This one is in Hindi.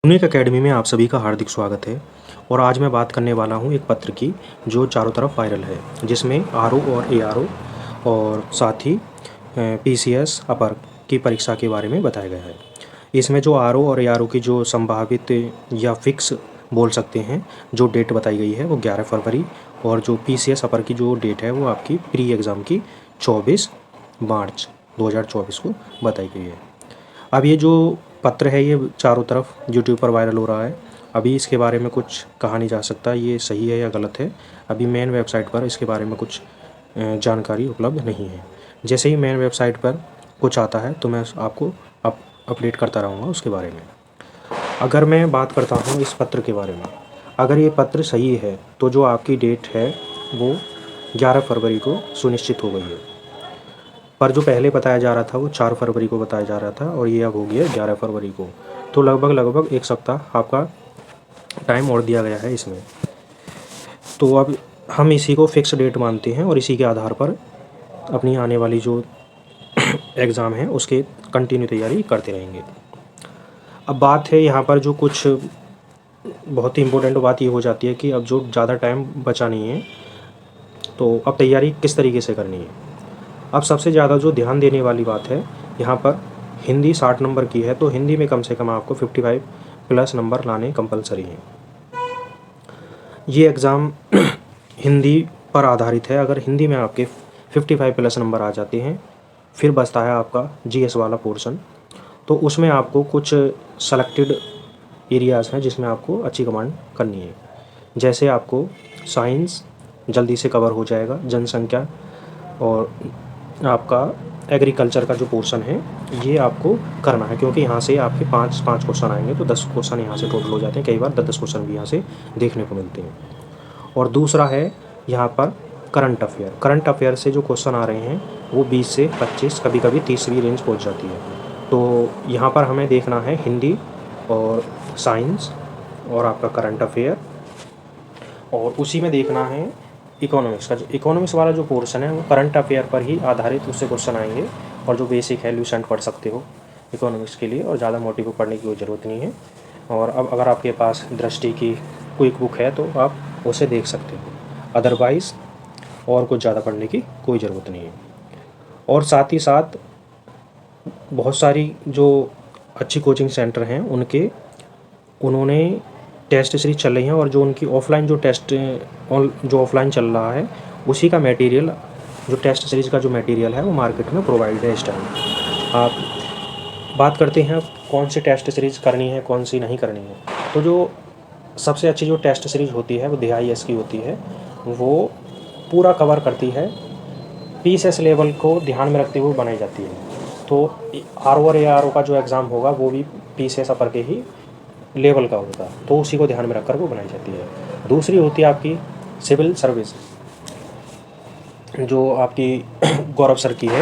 यूनिक एकेडमी में आप सभी का हार्दिक स्वागत है। और आज मैं बात करने वाला हूँ एक पत्र की जो चारों तरफ वायरल है, जिसमें आरओ और एआरओ और साथ ही पीसीएस अपर की परीक्षा के बारे में बताया गया है। इसमें जो आरओ और एआरओ की जो संभावित या फिक्स बोल सकते हैं जो डेट बताई गई है वो 11 फरवरी, और जो पीसीएस अपर की जो डेट है वो आपकी प्री एग्ज़ाम की 24 मार्च 2024 को बताई गई है। अब ये जो पत्र है ये चारों तरफ यूट्यूब पर वायरल हो रहा है। अभी इसके बारे में कुछ कहा नहीं जा सकता ये सही है या गलत है। अभी मेन वेबसाइट पर इसके बारे में कुछ जानकारी उपलब्ध नहीं है। जैसे ही मेन वेबसाइट पर कुछ आता है तो मैं आपको अपडेट करता रहूँगा उसके बारे में। अगर मैं बात करता हूँ इस पत्र के बारे में, अगर ये पत्र सही है तो जो आपकी डेट है वो 11 फरवरी को सुनिश्चित हो गई है। पर जो पहले बताया जा रहा था वो 4 फरवरी को बताया जा रहा था और ये अब हो गया 11 फरवरी को। तो लगभग एक सप्ताह आपका टाइम और दिया गया है इसमें। तो अब हम इसी को फिक्स डेट मानते हैं और इसी के आधार पर अपनी आने वाली जो एग्ज़ाम है उसके कंटिन्यू तैयारी करते रहेंगे। अब बात है यहाँ पर जो कुछ बहुत ही इम्पोर्टेंट बात ये हो जाती है कि अब जो ज़्यादा टाइम बचा नहीं है तो अब तैयारी किस तरीके से करनी है। अब सबसे ज़्यादा जो ध्यान देने वाली बात है यहाँ पर, हिंदी 60 नंबर की है तो हिंदी में कम से कम आपको 55 प्लस नंबर लाने कंपलसरी हैं। ये एग्ज़ाम हिंदी पर आधारित है। अगर हिंदी में आपके 55 प्लस नंबर आ जाते हैं, फिर बचता है आपका जीएस वाला पोर्शन। तो उसमें आपको कुछ सेलेक्टेड एरियाज़ हैं जिसमें आपको अच्छी कमांड करनी है। जैसे आपको साइंस जल्दी से कवर हो जाएगा, जनसंख्या और आपका एग्रीकल्चर का जो पोर्शन है ये आपको करना है, क्योंकि यहाँ से आपके पाँच क्वेश्चन आएंगे तो 10 क्वेश्चन यहाँ से टोटल हो जाते हैं। कई बार 10 क्वेश्चन भी यहाँ से देखने को मिलते हैं। और दूसरा है यहाँ पर करंट अफेयर। करंट अफेयर से जो क्वेश्चन आ रहे हैं वो 20 से 25, कभी कभी 30 भी रेंज पहुँच जाती है। तो यहाँ पर हमें देखना है हिंदी और साइंस और आपका करंट अफेयर, और उसी में देखना है इकोनॉमिक्स का। जो इकोनॉमिक्स वाला जो पोर्शन है वो करंट अफेयर पर ही आधारित उससे क्वेश्चन आएंगे, और जो बेसिक है ल्यूसेंट पढ़ सकते हो इकोनॉमिक्स के लिए, और ज़्यादा मोटी बुक पढ़ने की कोई ज़रूरत नहीं है। और अब अगर आपके पास दृष्टि की क्विक बुक है तो आप उसे देख सकते हो, अदरवाइज़ और कुछ ज़्यादा पढ़ने की कोई ज़रूरत नहीं है। और साथ ही साथ बहुत सारी जो अच्छी कोचिंग सेंटर हैं उन्होंने टेस्ट सीरीज चल रही हैं, और जो उनकी ऑफलाइन जो टेस्ट जो ऑफलाइन चल रहा है उसी का मटेरियल, जो टेस्ट सीरीज़ का जो मटेरियल है वो मार्केट में प्रोवाइड है इस टाइम। आप बात करते हैं कौन सी टेस्ट सीरीज़ करनी है कौन सी नहीं करनी है। तो जो सबसे अच्छी जो टेस्ट सीरीज़ होती है वो DIS की होती है। वो पूरा कवर करती है, पीसीएस लेवल को ध्यान में रखते हुए बनाई जाती है। तो आरओ और एआरओ का जो एग्ज़ाम होगा वो भी पीसीएस अपर के ही लेवल का होगा, तो उसी को ध्यान में रखकर वो बनाई जाती है। दूसरी होती है आपकी सिविल सर्विस, जो आपकी गौरव सर की है।